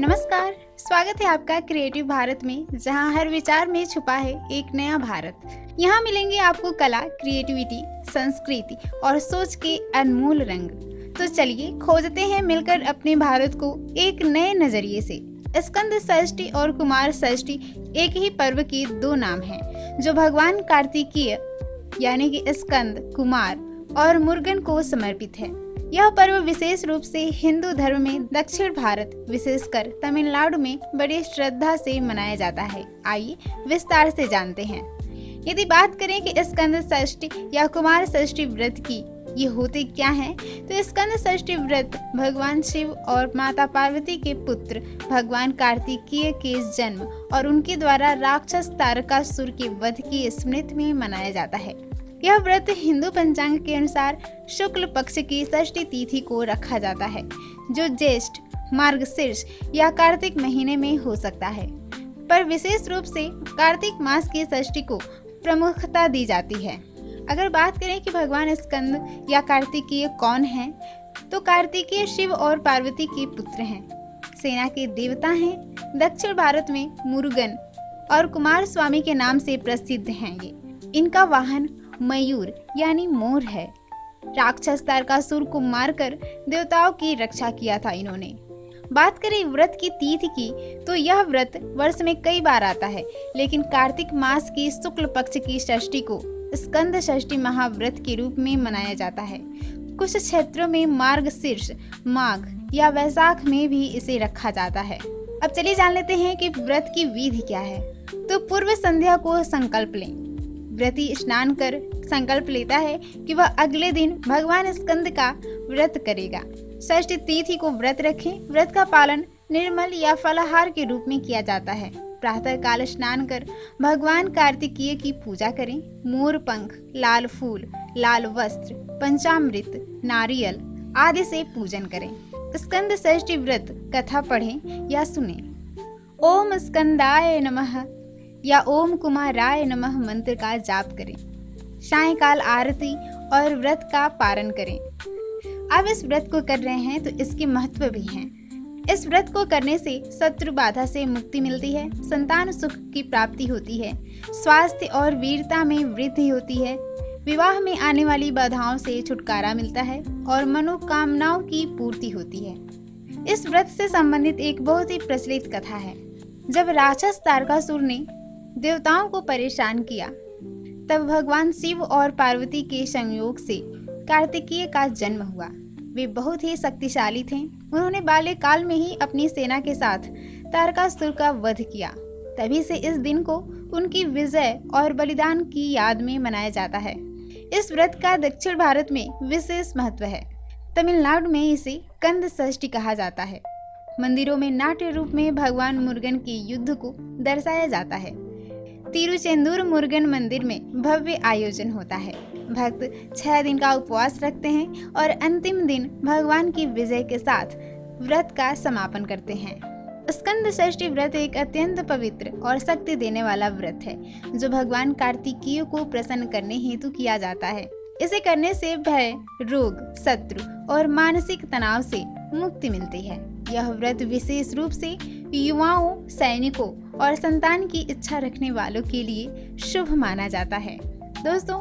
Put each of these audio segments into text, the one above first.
नमस्कार, स्वागत है आपका क्रिएटिव भारत में, जहां हर विचार में छुपा है एक नया भारत। यहां मिलेंगे आपको कला, क्रिएटिविटी, संस्कृति और सोच के अनमोल रंग। तो चलिए खोजते हैं मिलकर अपने भारत को एक नए नजरिए से। स्कंद षष्ठी और कुमार षष्ठी एक ही पर्व के दो नाम हैं, जो भगवान कार्तिकेय यानी कि स्कंद, कुमार और मुरुगन को समर्पित है। यह पर्व विशेष रूप से हिंदू धर्म में दक्षिण भारत, विशेषकर तमिलनाडु में बड़ी श्रद्धा से मनाया जाता है। आइए विस्तार से जानते हैं। यदि बात करें कि स्कंद षष्ठी या कुमार षष्ठी व्रत की, ये होते क्या हैं, तो स्कंद षष्ठी व्रत भगवान शिव और माता पार्वती के पुत्र भगवान कार्तिकेय के जन्म और उनके द्वारा राक्षस तारकासुर के वध की स्मृति में मनाया जाता है। यह व्रत हिंदू पंचांग के अनुसार शुक्ल पक्ष की षष्ठी तिथि को रखा जाता है, जो ज्येष्ठ, मार्गशीर्ष या कार्तिक महीने में हो सकता है, पर विशेष रूप से कार्तिक मास की षष्ठी को प्रमुखता दी जाती है। अगर बात करें कि भगवान स्कंद या कार्तिकेय कौन हैं, तो कार्तिकेय शिव और पार्वती के पुत्र हैं, सेना के देवता हैं, दक्षिण भारत में मुरुगन और कुमार स्वामी के नाम से प्रसिद्ध हैं। इनका वाहन मयूर यानी मोर है। राक्षस तारकासुर को मारकर देवताओं की रक्षा किया था इन्होंने। बात करें व्रत की तिथि की, तो यह व्रत वर्ष में कई बार आता है, लेकिन कार्तिक मास की शुक्ल पक्ष की षष्ठी को स्कंद षष्ठी महाव्रत के रूप में मनाया जाता है। कुछ क्षेत्रों में मार्गशीर्ष, माघ या वैशाख में भी इसे रखा जाता है। अब चलिए जान लेते हैं कि व्रत की विधि क्या है। तो पूर्व संध्या को संकल्प लें। व्रती स्नान कर संकल्प लेता है कि वह अगले दिन भगवान स्कंद का व्रत करेगा। षष्ठी तिथि को व्रत रखें। व्रत का पालन निर्मल या फलाहार के रूप में किया जाता है। प्रातः काल स्नान कर भगवान कार्तिकेय की पूजा करें। मोर पंख, लाल फूल, लाल वस्त्र, पंचामृत, नारियल आदि से पूजन करें। स्कंद षष्ठी व्रत कथा पढ़ें या सुनें। ओम स्कंदाय नमः या ओम कुमाराय नमः मंत्र का जाप करें। सायंकाल आरती और व्रत का पारण करें। अब इस व्रत को कर रहे हैं तो इसके महत्व भी हैं। इस व्रत को करने से शत्रु बाधा से मुक्ति मिलती है, संतान सुख की प्राप्ति होती है, स्वास्थ्य और वीरता में वृद्धि होती है, विवाह में आने वाली बाधाओं से छुटकारा मिलता है और मनोकामनाओं की पूर्ति होती है। इस व्रत से संबंधित एक बहुत ही प्रचलित कथा है। जब राक्षस तारकासुर ने देवताओं को परेशान किया, तब भगवान शिव और पार्वती के संयोग से कार्तिकेय का जन्म हुआ। वे बहुत ही शक्तिशाली थे। उन्होंने बाल्यकाल में ही अपनी सेना के साथ तारकासुर का वध किया। तभी से इस दिन को उनकी विजय और बलिदान की याद में मनाया जाता है। इस व्रत का दक्षिण भारत में विशेष महत्व है। तमिलनाडु में इसे कंद षष्ठी कहा जाता है। मंदिरों में नाट्य रूप में भगवान मुरुगन के युद्ध को दर्शाया जाता है। तिरुचेंदूर मुरुगन मंदिर में भव्य आयोजन होता है। भक्त 6 दिन का उपवास रखते हैं और अंतिम दिन भगवान की विजय के साथ व्रत का समापन करते हैं। स्कंद षष्ठी व्रत एक अत्यंत पवित्र और शक्ति देने वाला व्रत है, जो भगवान कार्तिकेय को प्रसन्न करने हेतु किया जाता है। इसे करने से भय, रोग, शत्रु और मानसिक तनाव से मुक्ति मिलती है। यह व्रत विशेष रूप से युवाओं, सैनिकों और संतान की इच्छा रखने वालों के लिए शुभ माना जाता है। दोस्तों,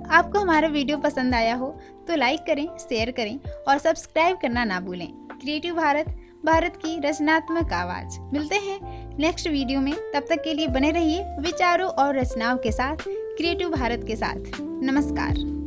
आपको हमारा वीडियो पसंद आया हो तो लाइक करें, शेयर करें और सब्सक्राइब करना ना भूलें। क्रिएटिव भारत, भारत की रचनात्मक आवाज। मिलते हैं नेक्स्ट वीडियो में। तब तक के लिए बने रहिए विचारों और रचनाओं के साथ, क्रिएटिव भारत के साथ। नमस्कार।